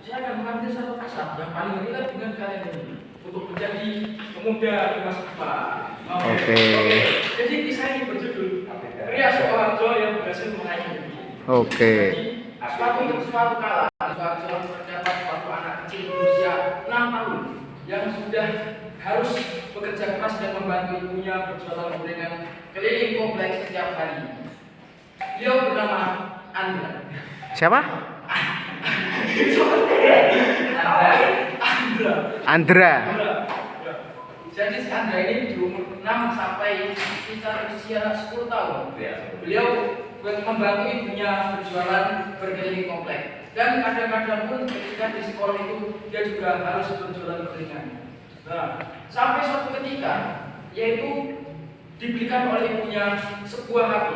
saya akan mengambil satu kasar yang paling relate dengan kalian ini untuk menjadi pemuda di masa depan. Oke. Jadi kisah ini berjudul Pria Soeharto yang berhasil meraih mimpi. Oke. Jadi suatu kala Soeharto terdapat suatu anak kecil berusia 6 tahun yang sudah harus bekerja keras dan membantu ibunya berjualan gorengan keliling kompleks setiap hari. Beliau bernama Andra. Siapa? Andra. Jadi si Andra ini di umur 6 sampai sekitar usia 10 tahun. Beliau membantu ibunya berjualan berkeliling komplek. Dan kadang-kadang pun ketika di sekolah itu dia juga harus berjualan gorengan. Nah, sampai suatu ketika yaitu dibelikan oleh ibunya sebuah HP.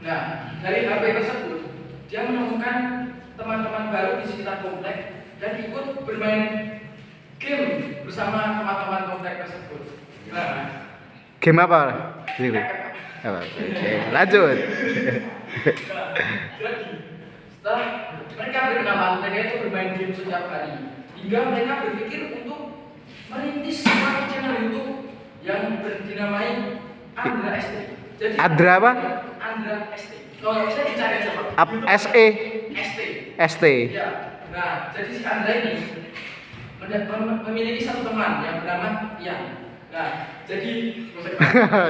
Nah, dari HP tersebut dia menemukan teman-teman baru di sekitar komplek dan ikut bermain game bersama teman-teman komplek tersebut. Nah, Game apa? Oke, lanjut. jadi setelah mereka berkenalan, mereka itu bermain game setiap hari hingga mereka berpikir untuk merintis sebuah channel YouTube yang dinamai Andra ST. Jadi Andra apa? Andra ST. Kalau bisa dicari siapa? SE. ST. ST. Ya. Nah, jadi si Andra ini memiliki satu teman yang bernama Ian. Nah, jadi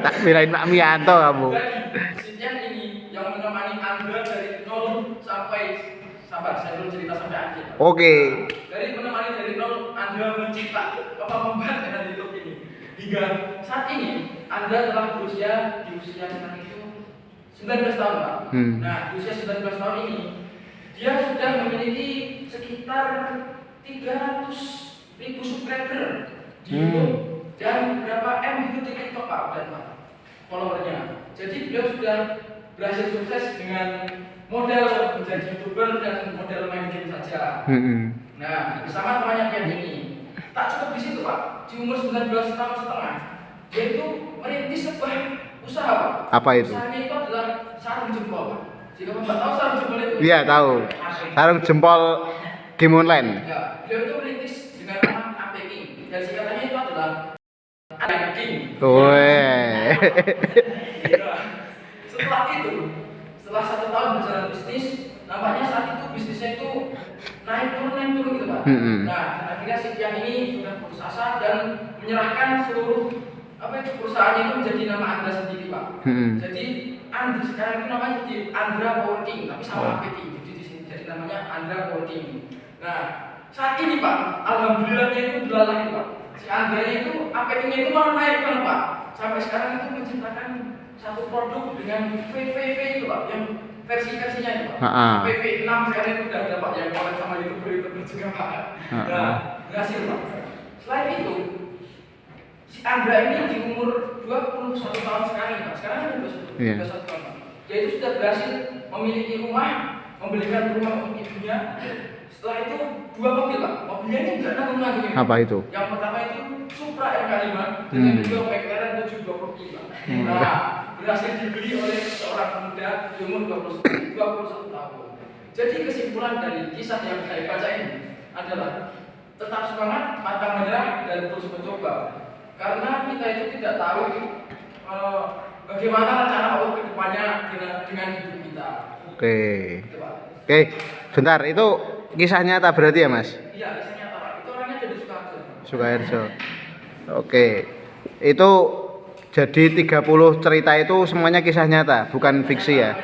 Tak kirain Mak Mianto kamu. jadi si Ian ini yang menemani Andra dari 0 sampai sabar, saya belum cerita sampai akhir. Oke. Dari menemani dari 0, Anda mencipta membuat dengan YouTube ini. Hingga saat ini Anda telah berusia di usia sekarang itu 19 tahun, Pak. Nah, di usia 19 tahun ini dia sudah memiliki sekitar 300.000 subscriber di YouTube dan berapa M itu di TikTok, Pak, dan Pak followernya. Jadi beliau sudah berhasil sukses dengan model menjadi YouTuber dan model main game saja. Nah, bersama temannya Pian ini tak cukup di situ, Pak. Di umur 19 tahun setengah, dia itu merintis sebuah usaha, Pak. Apa itu? Usahanya itu adalah sarung jempol, Pak. Jika Bapak tahu sarung jempol itu? Iya, tahu. Sarung jempol game online. Ya, beliau itu merintis dengan nama AP King dan singkatannya itu adalah AP King. Weh. Setelah itu, setelah 1 tahun berjalan bisnis, nampaknya saat itu bisnisnya itu naik turun gitu, Pak. Nah, akhirnya si Pian ini sudah putus asa dan menyerahkan seluruh perusahaannya itu menjadi nama Andra sendiri, Pak. Jadi Andra sekarang itu namanya jadi Andra Working, tapi sama PT. Jadi di sini jadi namanya Andra Working. Nah, saat ini, Pak, alhamdulillahnya itu belalai, Pak. Si Andra itu APT-nya itu malah naik kan, Pak. Sampai sekarang itu menciptakan satu produk dengan VVV itu, Pak, yang versi-versinya itu, Pak. VV6 sekarang itu udah ada, Pak, yang collab sama YouTuber juga, Pak. Nah, berhasil, Pak. Selain itu, si Andra ini di umur 21 tahun sekarang, Pak. Sekarang kan 21 tahun, Pak. Dia itu sudah berhasil memiliki rumah, membelikan rumah untuk ibunya. Setelah itu 2 mobil, Pak. Mobilnya ini enggak nanggung lagi. Apa itu? Yang pertama itu Supra MK5 dengan kedua McLaren 720i, Pak. Nah, berhasil dibeli oleh seorang pemuda di umur 21 tahun. Jadi kesimpulan dari kisah yang saya baca ini adalah tetap semangat, pantang menyerah, dan terus mencoba. Karena kita itu tidak tahu bagaimana rencana Allah ke depannya dengan hidup kita. Oke. Oke, bentar, itu kisah nyata berarti ya, Mas? Iya, kisah nyata, Pak. Itu orangnya dari Sukoharjo. Sukoharjo. Oke. Itu jadi 30 cerita itu semuanya kisah nyata, bukan fiksi ya?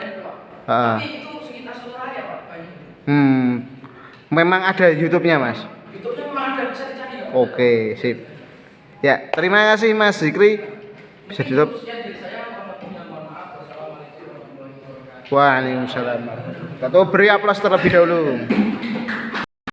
Tapi itu sekitar saudara ya, Pak. Banyak. Memang ada YouTube-nya, Mas? YouTube-nya memang ada, bisa dicari, Pak. Oke, sip. Ya, terima kasih Mas Zikri. Bisa ditutup. Waalaikumsalam. Kita beri aplaus terlebih dahulu.